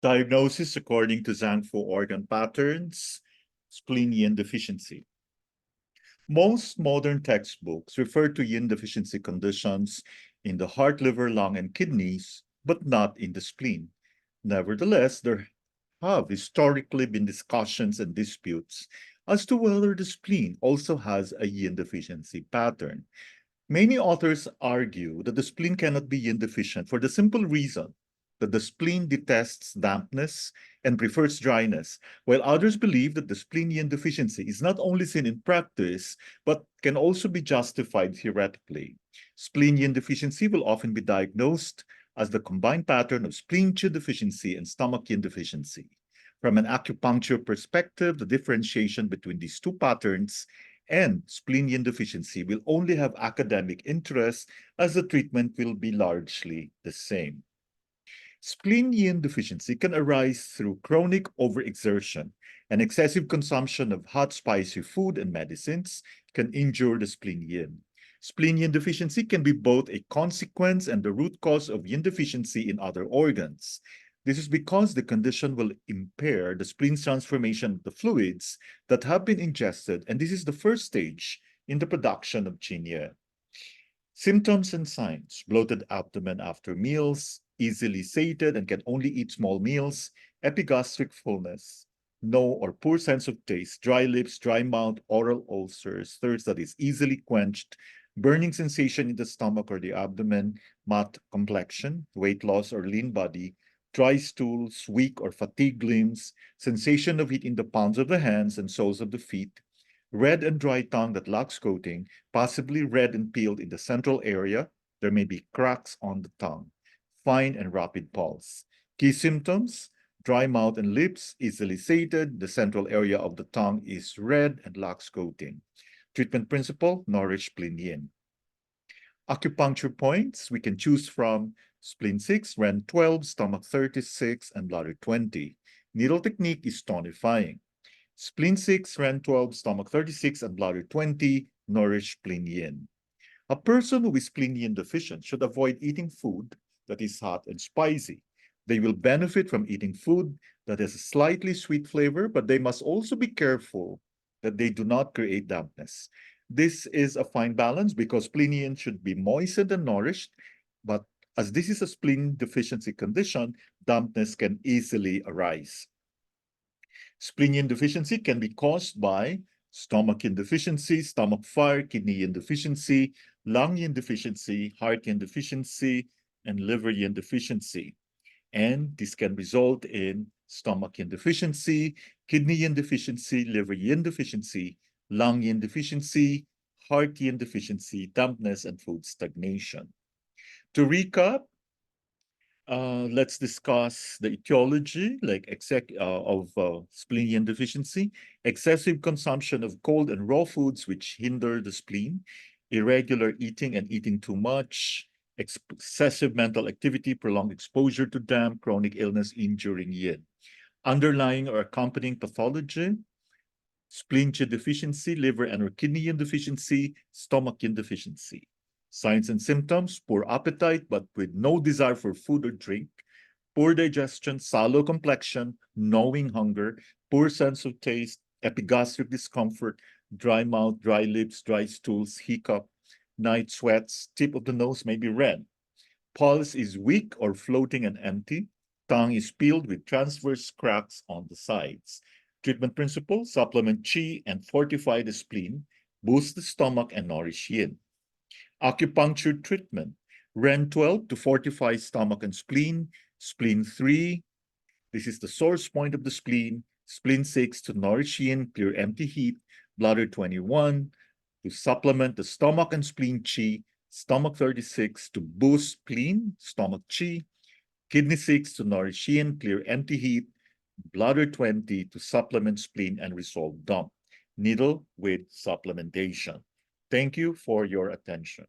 Diagnosis according to Zhang Fu organ patterns, spleen yin deficiency. Most modern textbooks refer to yin deficiency conditions in the heart, liver, lung, and kidneys, but not in the spleen. Nevertheless, there have historically been discussions and disputes as to whether the spleen also has a yin deficiency pattern. Many authors argue that the spleen cannot be yin deficient for the simple reason that the spleen detests dampness and prefers dryness, while others believe that the spleen yin deficiency is not only seen in practice, but can also be justified theoretically. Spleen yin deficiency will often be diagnosed as the combined pattern of spleen qi deficiency and Stomach-Yin deficiency. From an acupuncture perspective, the differentiation between these two patterns and spleen yin deficiency will only have academic interest as the treatment will be largely the same. Spleen yin deficiency can arise through chronic overexertion, and excessive consumption of hot, spicy food and medicines can injure the spleen yin. Spleen yin deficiency can be both a consequence and the root cause of yin deficiency in other organs. This is because the condition will impair the spleen's transformation of the fluids that have been ingested, and this is the first stage in the production of qin yin. Symptoms and signs: bloated abdomen after meals, easily sated and can only eat small meals, epigastric fullness, no or poor sense of taste, dry lips, dry mouth, oral ulcers, thirst that is easily quenched, burning sensation in the stomach or the abdomen, matte complexion, weight loss or lean body, dry stools, weak or fatigued limbs, sensation of heat in the palms of the hands and soles of the feet, red and dry tongue that lacks coating, possibly red and peeled in the central area. There may be cracks on the tongue. Fine and rapid pulse. Key symptoms: dry mouth and lips, easily sated, the central area of the tongue is red and lacks coating. Treatment principle: nourish spleen yin. Acupuncture points: we can choose from spleen 6, Ren 12, stomach 36, and bladder 20. Needle technique is tonifying. Spleen 6, Ren 12, stomach 36, and bladder 20, nourish spleen yin. A person who is spleen yin deficient should avoid eating food that is hot and spicy. They will benefit from eating food that has a slightly sweet flavor, but they must also be careful that they do not create dampness. This is a fine balance because spleen yin should be moistened and nourished, but as this is a spleen deficiency condition, dampness can easily arise. Spleen yin deficiency can be caused by stomach yin deficiency, stomach fire, kidney yin deficiency, lung yin deficiency, heart yin deficiency, and liver yin deficiency. And this can result in stomach yin deficiency, kidney yin deficiency, liver yin deficiency, lung yin deficiency, heart yin deficiency, dampness, and food stagnation. To recap, let's discuss the etiology of spleen yin deficiency, excessive consumption of cold and raw foods which hinder the spleen, irregular eating and eating too much, excessive mental activity, prolonged exposure to damp, chronic illness injuring yin. Underlying or accompanying pathology: spleen qi deficiency, liver and or kidney yin deficiency, stomach yin deficiency. Signs and symptoms: poor appetite but with no desire for food or drink, poor digestion, sallow complexion, gnawing hunger, poor sense of taste, epigastric discomfort, dry mouth, dry lips, dry stools, hiccup, night sweats, tip of the nose may be red. Pulse is weak or floating and empty. Tongue is peeled with transverse cracks on the sides. Treatment principle: supplement qi and fortify the spleen, boost the stomach and nourish yin. Acupuncture treatment: Ren 12 to fortify stomach and spleen, spleen 3, this is the source point of the spleen, spleen 6 to nourish yin, clear empty heat, bladder 21 to supplement the stomach and spleen qi, stomach 36 to boost spleen, stomach qi, kidney 6 to nourish yin, clear empty heat, bladder 20 to supplement spleen and resolve dump. Needle with supplementation. Thank you for your attention.